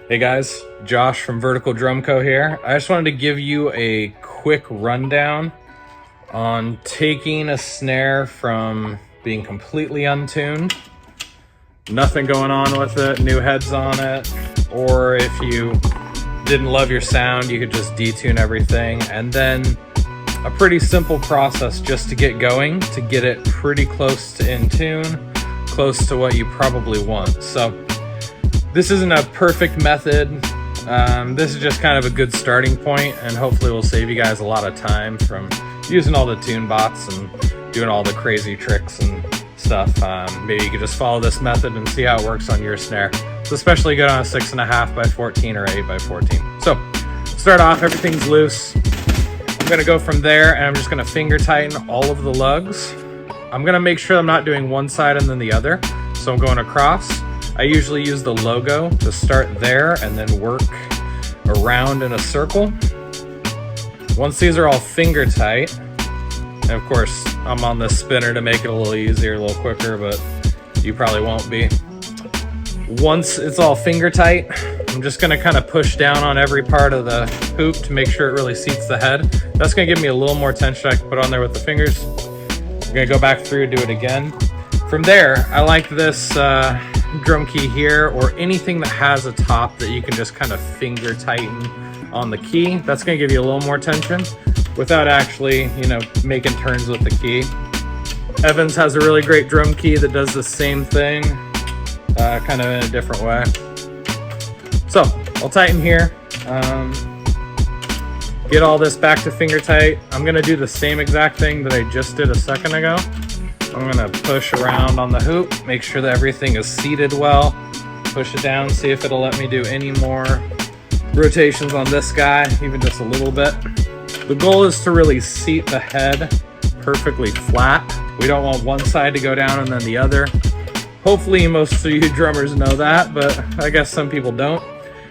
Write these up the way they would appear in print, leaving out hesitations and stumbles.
Hey guys, Josh from Vertical Drum Co. here. I just wanted to give you a quick rundown on taking a snare from being completely untuned, nothing going on with it, new heads on it, or if you didn't love your sound, you could just detune everything, and then a pretty simple process just to get going, to get it pretty close to in tune, close to what you probably want. So this isn't a perfect method. This is just kind of a good starting point, and hopefully will save you guys a lot of time from using all the tune bots and doing all the crazy tricks and stuff. Maybe you could just follow this method and see how it works on your snare. It's especially good on a 6.5 by 14 or 8 by 14. So start off, everything's loose. I'm gonna go from there and I'm just gonna finger tighten all of the lugs. I'm gonna make sure I'm not doing one side and then the other. So I'm going across. I usually use the logo to start there and then work around in a circle. Once these are all finger tight, and of course I'm on this spinner to make it a little easier, a little quicker, but you probably won't be. Once it's all finger tight, I'm just gonna kind of push down on every part of the hoop to make sure it really seats the head. That's gonna give me a little more tension I can put on there with the fingers. I'm gonna go back through and do it again. From there, I like this drum key here, or anything that has a top that you can just kind of finger tighten on the key. That's going to give you a little more tension without actually, making turns with the key. Evans has a really great drum key that does the same thing, kind of in a different way. So I'll tighten here, get all this back to finger tight. I'm going to do the same exact thing that I just did a second ago. I'm gonna push around on the hoop, make sure that everything is seated well, push it down, see if it'll let me do any more rotations on this guy, even just a little bit. The goal is to really seat the head perfectly flat. We don't want one side to go down and then the other. Hopefully most of you drummers know that, but I guess some people don't.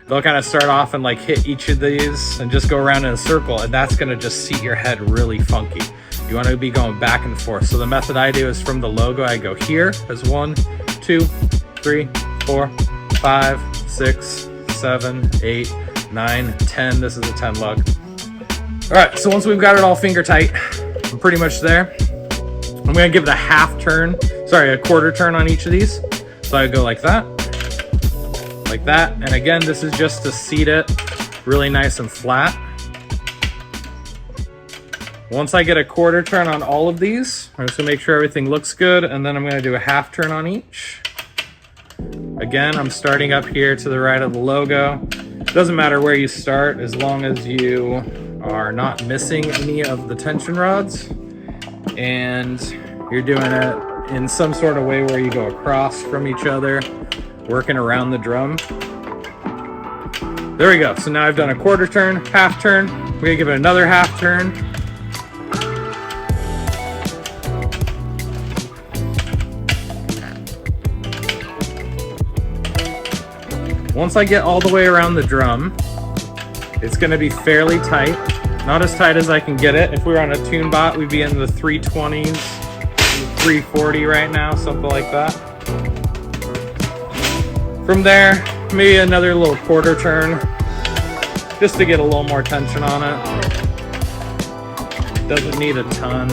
They'll kind of start off and hit each of these and just go around in a circle, and that's gonna just seat your head really funky. You want to be going back and forth. So the method I do is from the logo, I go here as 1, 2, 3, 4, 5, 6, 7, 8, 9, 10. This is a 10 lug. All right, so once we've got it all finger tight, I'm pretty much there. I'm gonna give it a quarter turn on each of these. So I go like that. And again, this is just to seat it really nice and flat. Once I get a quarter turn on all of these, I'm just gonna make sure everything looks good, and then I'm gonna do a half turn on each. Again, I'm starting up here to the right of the logo. Doesn't matter where you start, as long as you are not missing any of the tension rods, and you're doing it in some sort of way where you go across from each other, working around the drum. There we go. So now I've done a quarter turn, half turn. We're gonna give it another half turn. Once I get all the way around the drum, it's going to be fairly tight. Not as tight as I can get it. If we were on a tune bot, we'd be in the 320s, 340 right now, something like that. From there, maybe another little quarter turn, just to get a little more tension on it. Doesn't need a ton.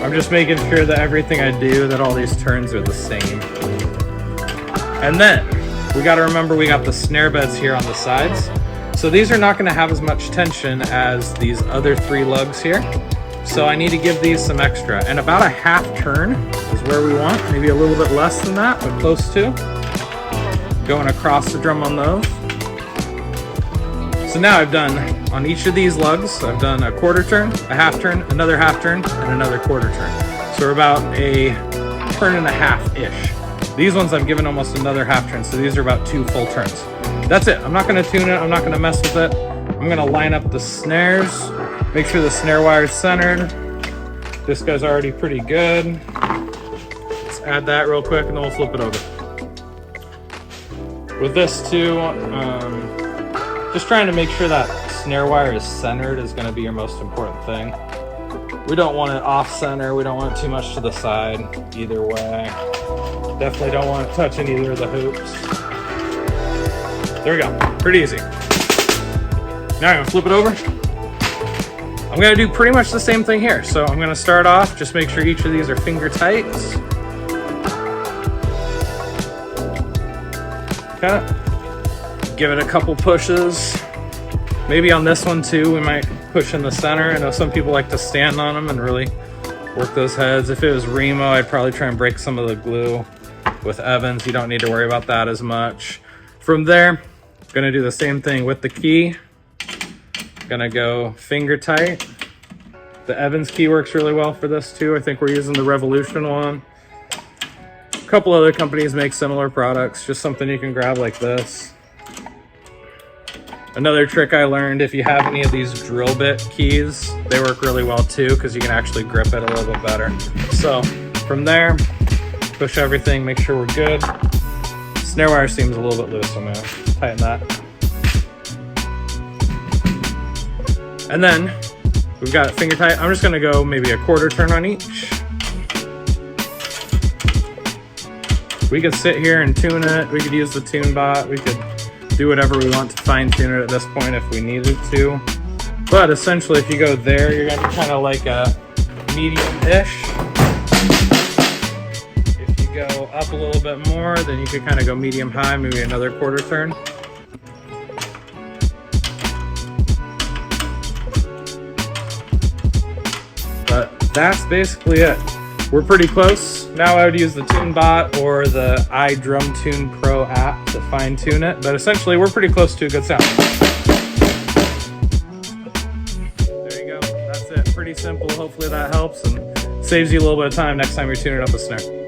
I'm just making sure that everything I do, that all these turns are the same. And then, we got to remember we got the snare beds here on the sides. So these are not going to have as much tension as these other 3 lugs here. So I need to give these some extra. And about a half turn is where we want. Maybe a little bit less than that, but close to. Going across the drum on those. So now I've done, on each of these lugs, I've done a quarter turn, a half turn, another half turn, and another quarter turn. So we're about a turn and a half-ish. These ones I've given almost another half turn, so these are about 2 full turns. That's it. I'm not going to tune it. I'm not going to mess with it. I'm going to line up the snares, make sure the snare wire is centered. This guy's already pretty good. Let's add that real quick, and then we'll flip it over. With this too, just trying to make sure that snare wire is centered is going to be your most important thing. We don't want it off center. We don't want it too much to the side either way. Definitely don't want it touching either of the hoops. There we go, pretty easy. Now I'm gonna flip it over. I'm gonna do pretty much the same thing here. So I'm gonna start off, just make sure each of these are finger tight. Okay, give it a couple pushes. Maybe on this one too, we might push in the center. I know some people like to stand on them and really work those heads. If it was Remo, I'd probably try and break some of the glue. With Evans, you don't need to worry about that as much. From there, gonna do the same thing with the key. Gonna go finger tight. The Evans key works really well for this too. I think we're using the Revolution one. A couple other companies make similar products, just something you can grab like this. Another trick I learned, if you have any of these drill bit keys, they work really well too, because you can actually grip it a little bit better. So from there, push everything, make sure we're good. Snare wire seems a little bit loose, so I'm gonna tighten that. And then we've got it finger tight. I'm just gonna go maybe a quarter turn on each. We could sit here and tune it. We could use the tune bot. We could do whatever we want to fine tune it at this point if we needed to. But essentially, if you go there, you're gonna be kind of like a medium-ish. If you go up a little bit more, then you could kind of go medium-high, maybe another quarter turn. But that's basically it. We're pretty close. Now I would use the Tune Bot or the iDrumTune Pro app to fine tune it, but essentially we're pretty close to a good sound. There you go, that's it. Pretty simple. Hopefully that helps and saves you a little bit of time next time you're tuning up a snare.